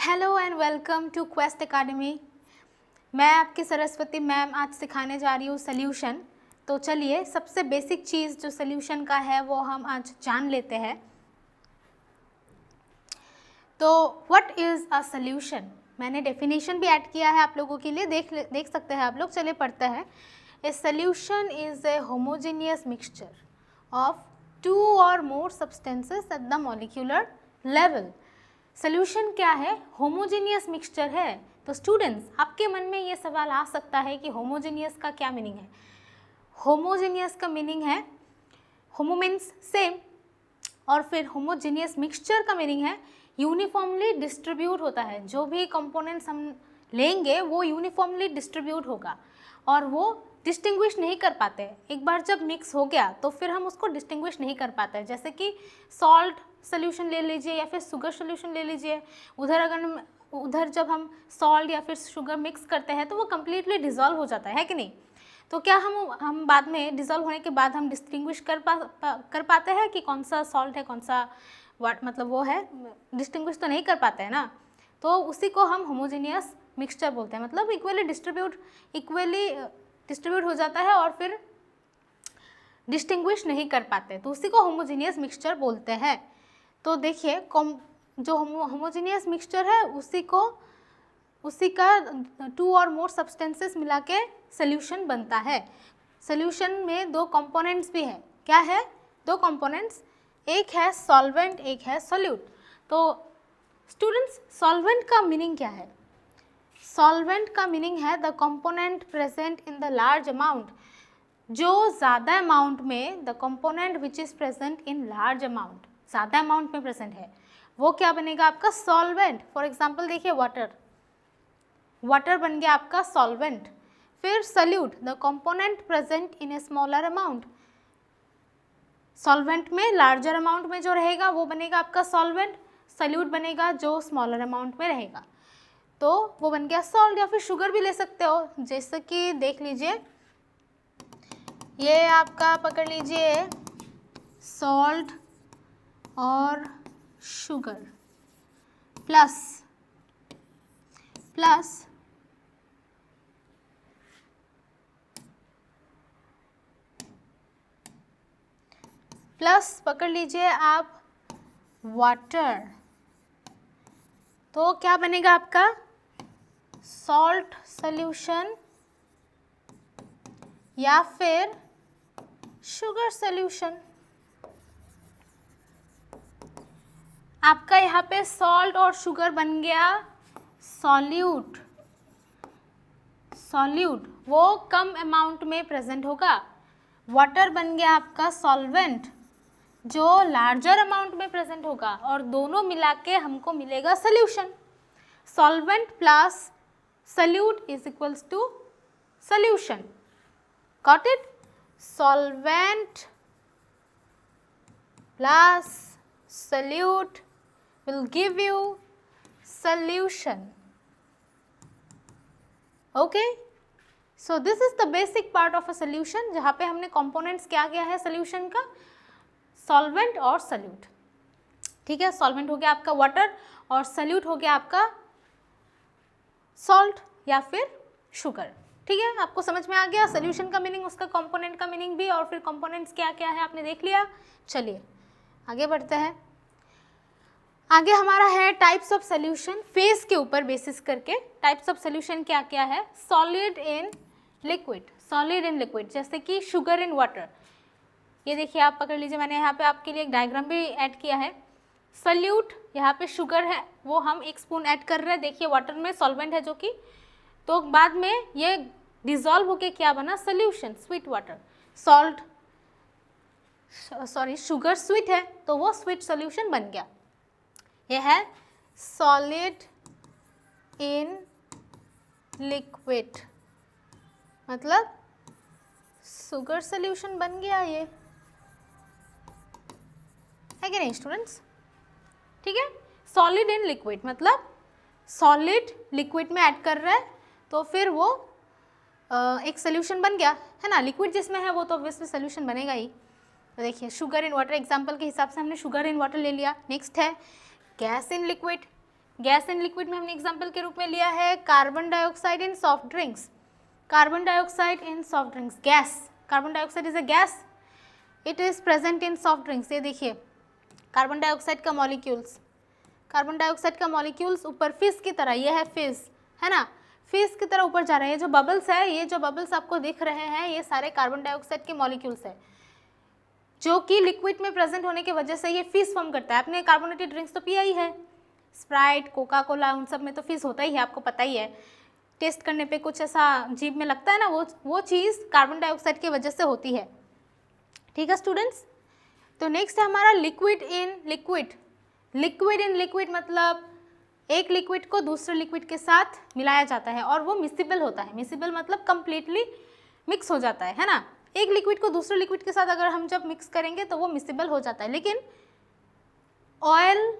Hello and welcome to Quest Academy. मैं आपकी Saraswati ma'am आज सिखाने जा रही हूँ सॉल्यूशन। तो चलिए सबसे बेसिक चीज़ जो सॉल्यूशन का है वो हम आज जान लेते हैं। तो व्हाट इज़ अ सॉल्यूशन, मैंने डेफिनेशन भी ऐड किया है आप लोगों के लिए, देख सकते हैं आप लोग। चलिए पढ़ते हैं। A solution is a homogeneous mixture of two or more substances at the molecular level. Solution क्या है? होमोजेनियस मिक्सचर है। तो स्टूडेंट्स, आपके मन में ये सवाल आ सकता है कि होमोजेनियस का क्या मीनिंग है। होमोजेनियस का मीनिंग है, होमो मीन्स सेम, और फिर होमोजेनियस मिक्सचर का मीनिंग है यूनिफॉर्मली डिस्ट्रीब्यूट होता है। जो भी कंपोनेंट्स हम लेंगे वो यूनिफॉर्मली डिस्ट्रीब्यूट होगा और वो डिस्टिंग्विश नहीं कर पाते। एक बार जब मिक्स हो गया तो फिर हम उसको डिस्टिंग्विश नहीं कर पाते। जैसे कि सॉल्ट सोल्यूशन ले लीजिए या फिर शुगर सोल्यूशन ले लीजिए, उधर जब हम सॉल्ट या फिर शुगर मिक्स करते हैं तो वो कम्प्लीटली डिज़ोल्व हो जाता है कि नहीं। तो क्या हम बाद में डिज़ोल्व होने के बाद हम डिस्टिंग्विश कर पाते हैं कि कौन सा सॉल्ट है कौन सा मतलब वो है, डिस्टिंग्विश तो नहीं कर पाते हैं ना। तो उसी को हम होमोजेनियस मिक्सचर बोलते हैं, मतलब इक्वली डिस्ट्रीब्यूट हो जाता है और फिर डिस्टिंग्विश नहीं कर पाते, तो उसी को होमोजेनियस मिक्सचर बोलते हैं। तो देखिए जो होमोजेनियस मिक्सचर है उसी का टू और मोर सब्सटेंसेस मिला के सोल्यूशन बनता है। सोल्यूशन में दो कंपोनेंट्स भी है। क्या है? दो कंपोनेंट्स, एक है सॉल्वेंट एक है सोल्यूट। तो स्टूडेंट्स, सॉल्वेंट का मीनिंग क्या है? सॉल्वेंट का मीनिंग है the component present in the large amount. जो ज़्यादा अमाउंट में, the component which is present in large amount, ज़्यादा अमाउंट में प्रेजेंट है, वो क्या बनेगा? आपका सॉल्वेंट। फॉर एग्जांपल देखिए वाटर बन गया आपका सॉल्वेंट। फिर solute, the component present in a smaller amount. Solvent में लार्जर अमाउंट में जो रहेगा वो बनेगा आपका सॉल्वेंट, सोल्यूट बनेगा जो स्मॉलर अमाउंट में रहेगा, तो वो बन गया सॉल्ट। या फिर शुगर भी ले सकते हो, जैसे कि देख लीजिए, ये आपका पकड़ लीजिए सॉल्ट और शुगर प्लस पकड़ लीजिए आप वाटर, तो क्या बनेगा आपका सॉल्ट सॉल्यूशन या फिर शुगर सॉल्यूशन। आपका यहाँ पे सॉल्ट और शुगर बन गया सॉल्यूट। वो कम अमाउंट में प्रेजेंट होगा। वाटर बन गया आपका सॉल्वेंट जो लार्जर अमाउंट में प्रेजेंट होगा, और दोनों मिला के हमको मिलेगा solution. Solvent plus solute is equals to solution. Got it? Solvent plus solute will give you solution. Okay, so this is the basic part of a solution, जहाँ पे हमने components क्या क्या है solution का, solvent और solute। ठीक है, solvent हो गया आपका water और solute हो गया आपका salt या फिर sugar। ठीक है, आपको समझ में आ गया solution का मीनिंग, उसका component का मीनिंग भी, और फिर components क्या क्या है आपने देख लिया। चलिए आगे बढ़ते हैं। आगे हमारा है टाइप्स ऑफ सोल्यूशन, फेज के ऊपर बेसिस करके टाइप्स ऑफ सोल्यूशन क्या क्या है। सॉलिड इन लिक्विड, जैसे कि शुगर इन वाटर। ये देखिए आप पकड़ लीजिए, मैंने यहाँ पे आपके लिए एक डायग्राम भी ऐड किया है। सोल्यूट, यहाँ पे शुगर है वो हम 1 स्पून ऐड कर रहे हैं। देखिए वाटर में सॉल्वेंट है जो कि, तो बाद में ये डिजोल्व होके क्या बना? Solution, sweet water. Sugar sweet है तो वो स्वीट सोल्यूशन बन गया। यह है सॉलिड इन लिक्विड, मतलब शुगर सोल्यूशन बन गया ये, है कि नहीं स्टूडेंट्स? ठीक है, सॉलिड इन लिक्विड मतलब सॉलिड लिक्विड में ऐड कर रहा है तो फिर वो एक सोल्यूशन बन गया, है ना। लिक्विड जिसमें है वो तो ऑब्वियसली सोल्यूशन बनेगा ही। तो देखिए शुगर इन वाटर, एग्जाम्पल के हिसाब से हमने शुगर इन वाटर ले लिया। नेक्स्ट है gas in liquid, gas and liquid में हमने एग्जाम्पल के रूप में लिया है carbon dioxide in soft drinks, carbon dioxide in soft drinks, gas, carbon dioxide is a gas, it is present in soft drinks. ये देखिए कार्बन डाइऑक्साइड का मॉलिक्यूल्स, कार्बन डाइऑक्साइड का मॉलिक्यूल्स ऊपर फिश की तरह, ये है फिश, है ना, फिश की तरह ऊपर जा रहे हैं। ये जो बबल्स है, ये जो बबल्स आपको दिख रहे हैं, ये सारे कार्बन डाइऑक्साइड के मॉलिक्यूल्स है, जो कि लिक्विड में प्रेजेंट होने की वजह से ये फिश फॉर्म करता है। आपने कार्बोनेटेड ड्रिंक्स तो पिया ही है, स्प्राइट, कोका कोला, उन सब में तो फिश होता ही है, आपको पता ही है। टेस्ट करने पे कुछ ऐसा जीभ में लगता है ना, वो चीज़ कार्बन डाइऑक्साइड की वजह से होती है। ठीक है स्टूडेंट्स। तो नेक्स्ट है हमारा liquid in liquid. Liquid in liquid मतलब एक लिक्विड को दूसरे लिक्विड के साथ मिलाया जाता है और वो मिसिबल होता है। मिसिबल मतलब कंप्लीटली मिक्स हो जाता है ना। एक लिक्विड को दूसरे लिक्विड के साथ अगर हम जब मिक्स करेंगे तो वो मिसिबल हो जाता है, लेकिन ऑयल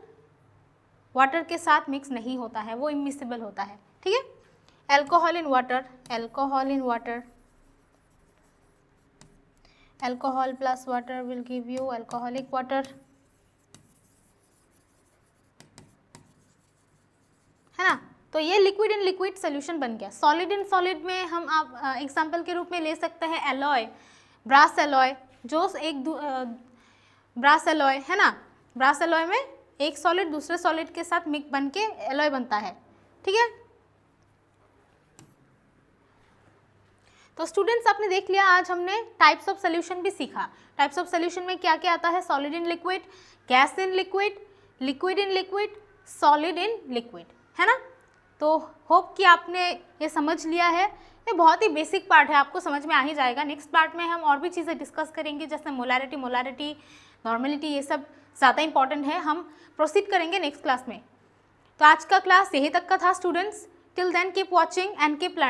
वाटर के साथ मिक्स नहीं होता है, वो इमिसिबल होता है। ठीक है। Alcohol in water, alcohol in water, alcohol plus water will give you alcoholic water, है ना। तो ये लिक्विड इन लिक्विड सोल्यूशन बन गया। सॉलिड इन सॉलिड में हम आप एग्जांपल के रूप में ले सकते हैं एलॉय, ब्रास एलॉय, जो एक ब्रास एलॉय है ना, ब्रास एलॉय में एक सॉलिड दूसरे सॉलिड के साथ मिक्स बन के एलॉय बनता है। ठीक है। तो स्टूडेंट्स आपने देख लिया, आज हमने टाइप्स ऑफ सोल्यूशन भी सीखा। टाइप्स ऑफ सोल्यूशन में क्या क्या आता है, solid in liquid, gas in liquid, liquid in liquid, solid in liquid, है ना। तो होप कि आपने ये समझ लिया है। ये बहुत ही बेसिक पार्ट है, आपको समझ में आ ही जाएगा। नेक्स्ट पार्ट में हम और भी चीज़ें डिस्कस करेंगे, जैसे मोलारिटी, नॉर्मलिटी, ये सब ज़्यादा इंपॉर्टेंट है, हम प्रोसीड करेंगे नेक्स्ट क्लास में। तो आज का क्लास यही तक का था students. Till then keep watching and keep learning.